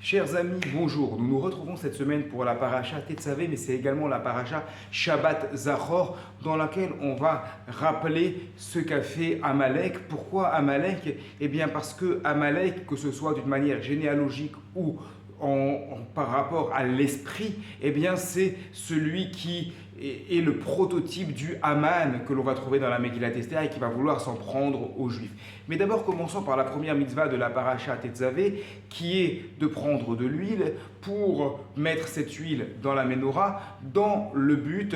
Chers amis, bonjour. Nous nous retrouvons cette semaine pour la paracha Tetzavé, mais c'est également la paracha Shabbat Zachor, dans laquelle on va rappeler ce qu'a fait Amalek. Pourquoi Amalek? Eh bien parce que Amalek, que ce soit d'une manière généalogique ou par rapport à l'esprit, eh bien c'est celui qui est le prototype du Haman que l'on va trouver dans la Megillat Esther et qui va vouloir s'en prendre aux Juifs. Mais d'abord, commençons par la première mitzvah de la paracha Tetzavé, qui est de prendre de l'huile pour mettre cette huile dans la menorah dans le but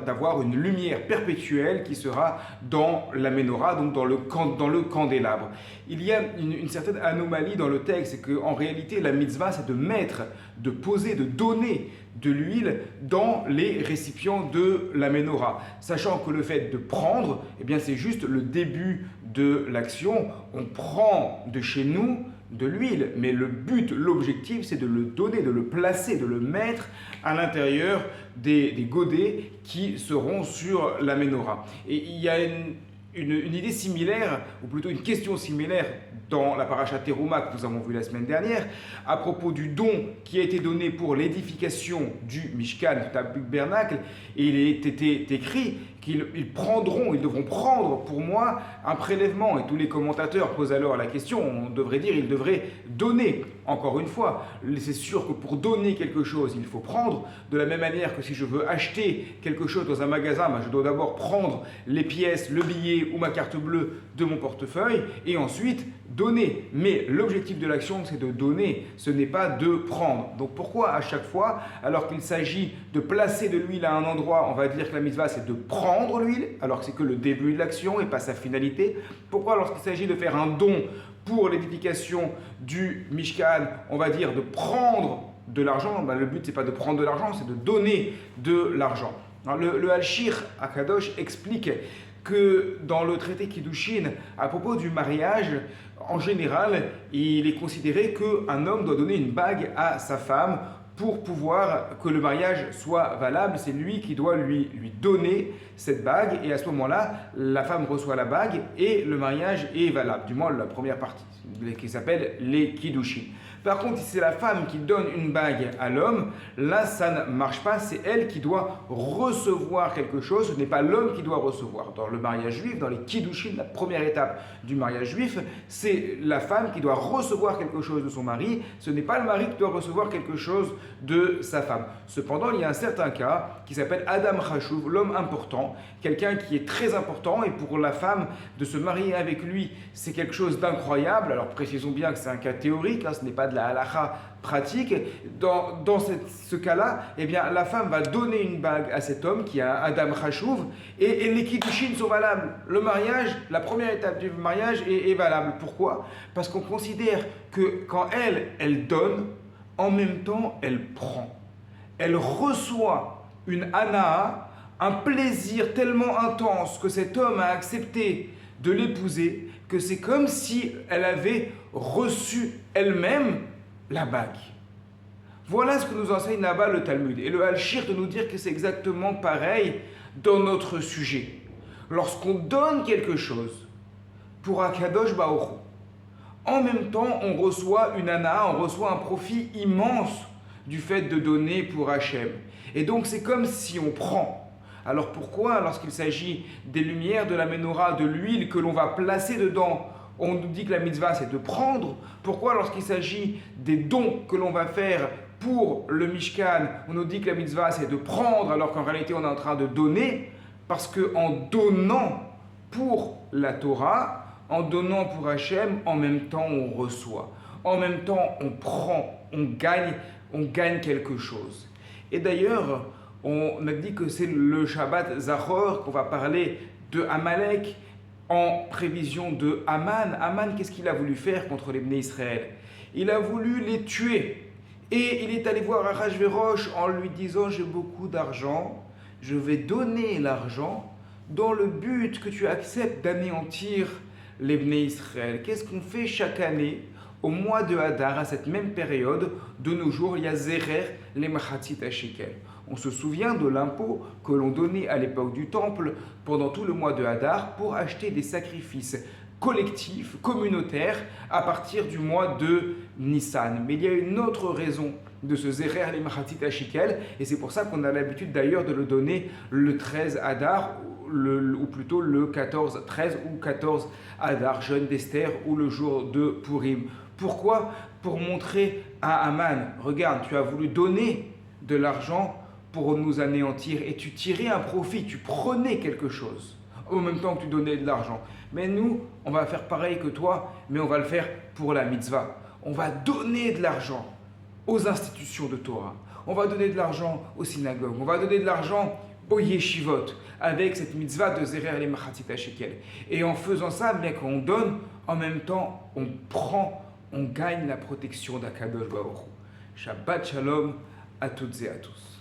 d'avoir une lumière perpétuelle qui sera dans la menorah, donc dans le candélabre. Il y a une certaine anomalie dans le texte, c'est qu'en réalité la mitzvah c'est de mettre, de poser, de donner de l'huile dans les récipients de la menorah, sachant que le fait de prendre, eh bien c'est juste le début de l'action. On prend de chez nous de l'huile, mais le but, l'objectif, c'est de le donner, de le placer, de le mettre à l'intérieur des godets qui seront sur la menorah. Et il y a une idée similaire, ou plutôt une question similaire dans la paracha Teruma que nous avons vue la semaine dernière, à propos du don qui a été donné pour l'édification du Mishkan, du tabernacle, et il est écrit qu'ils devront prendre pour moi un prélèvement. Et tous les commentateurs posent alors la question, on devrait dire, ils devraient donner. Encore une fois, c'est sûr que pour donner quelque chose, il faut prendre. De la même manière que si je veux acheter quelque chose dans un magasin, je dois d'abord prendre les pièces, le billet ou ma carte bleue de mon portefeuille et ensuite donner. Mais l'objectif de l'action, c'est de donner, ce n'est pas de prendre. Donc pourquoi à chaque fois, alors qu'il s'agit de placer de l'huile à un endroit, on va dire que la mitzvah c'est de prendre l'huile, alors que c'est que le début de l'action et pas sa finalité? Pourquoi lorsqu'il s'agit de faire un don pour l'édification du Mishkan, on va dire de prendre de l'argent? Le but c'est pas de prendre de l'argent, c'est de donner de l'argent. Le Al-Shir Akadosh explique que dans le traité Kiddushin, à propos du mariage, en général, il est considéré qu'un homme doit donner une bague à sa femme pour pouvoir que le mariage soit valable. C'est lui qui doit lui donner cette bague, et à ce moment-là, la femme reçoit la bague et le mariage est valable, du moins la première partie, qui s'appelle les Kiddushin. Par contre, si c'est la femme qui donne une bague à l'homme, là ça ne marche pas, c'est elle qui doit recevoir quelque chose, ce n'est pas l'homme qui doit recevoir. Dans le mariage juif, dans les Kiddushin, la première étape du mariage juif, c'est la femme qui doit recevoir quelque chose de son mari, ce n'est pas le mari qui doit recevoir quelque chose de sa femme. Cependant, il y a un certain cas qui s'appelle Adam Chashuv, l'homme important, quelqu'un qui est très important, et pour la femme, de se marier avec lui, c'est quelque chose d'incroyable. Alors précisons bien que c'est un cas théorique, ce n'est pas de la halakha pratique. Dans ce cas-là, eh bien, la femme va donner une bague à cet homme qui a Adam Chashuv, et les Kiddushin sont valables. Le mariage, la première étape du mariage est valable. Pourquoi? Parce qu'on considère que quand elle donne, en même temps, elle prend. Elle reçoit une anaa, un plaisir tellement intense que cet homme a accepté de l'épouser, que c'est comme si elle avait reçu elle-même la bague. Voilà ce que nous enseigne là-bas le Talmud. Et le Al-Shir de nous dire que c'est exactement pareil dans notre sujet. Lorsqu'on donne quelque chose pour Akadosh Baruch Hu, en même temps, on reçoit une anaa, on reçoit un profit immense du fait de donner pour Hachem. Et donc, c'est comme si on prend. Alors pourquoi, lorsqu'il s'agit des lumières de la menorah, de l'huile que l'on va placer dedans, on nous dit que la mitzvah c'est de prendre? Pourquoi, lorsqu'il s'agit des dons que l'on va faire pour le Mishkan, on nous dit que la mitzvah c'est de prendre, alors qu'en réalité on est en train de donner? Parce qu'en donnant pour la Torah, en donnant pour Hachem, en même temps on reçoit. En même temps on prend, on gagne quelque chose. Et d'ailleurs, on a dit que c'est le Shabbat Zachor qu'on va parler de Amalek en prévision de Haman. Haman, qu'est-ce qu'il a voulu faire contre les Bnei Israël? Il a voulu les tuer. Et il est allé voir Achashverosh en lui disant: j'ai beaucoup d'argent, je vais donner l'argent dans le but que tu acceptes d'anéantir les Bnei Israël. Qu'est-ce qu'on fait chaque année au mois de Hadar, à cette même période, de nos jours, il y a Zerer les Machatzit Shekel. On se souvient de l'impôt que l'on donnait à l'époque du Temple pendant tout le mois de Hadar pour acheter des sacrifices collectif, communautaire, à partir du mois de Nissan. Mais il y a une autre raison de ce Zerer Limchatzit HaShekel, et c'est pour ça qu'on a l'habitude d'ailleurs de le donner le 13 Adar, ou plutôt le 13 ou 14 Adar, jeûne d'Esther, ou le jour de Purim. Pourquoi? Pour montrer à Aman, regarde, tu as voulu donner de l'argent pour nous anéantir, et tu tirais un profit, tu prenais quelque chose, au même temps que tu donnais de l'argent. Mais nous, on va faire pareil que toi, mais on va le faire pour la mitzvah. On va donner de l'argent aux institutions de Torah. On va donner de l'argent aux synagogues. On va donner de l'argent aux yeshivot, avec cette mitzvah de Zerer Limchatzit HaShekel. Et en faisant ça, bien qu'on donne, en même temps, on prend, on gagne la protection d'Akadosh Baruch Hu. Shabbat Shalom à toutes et à tous.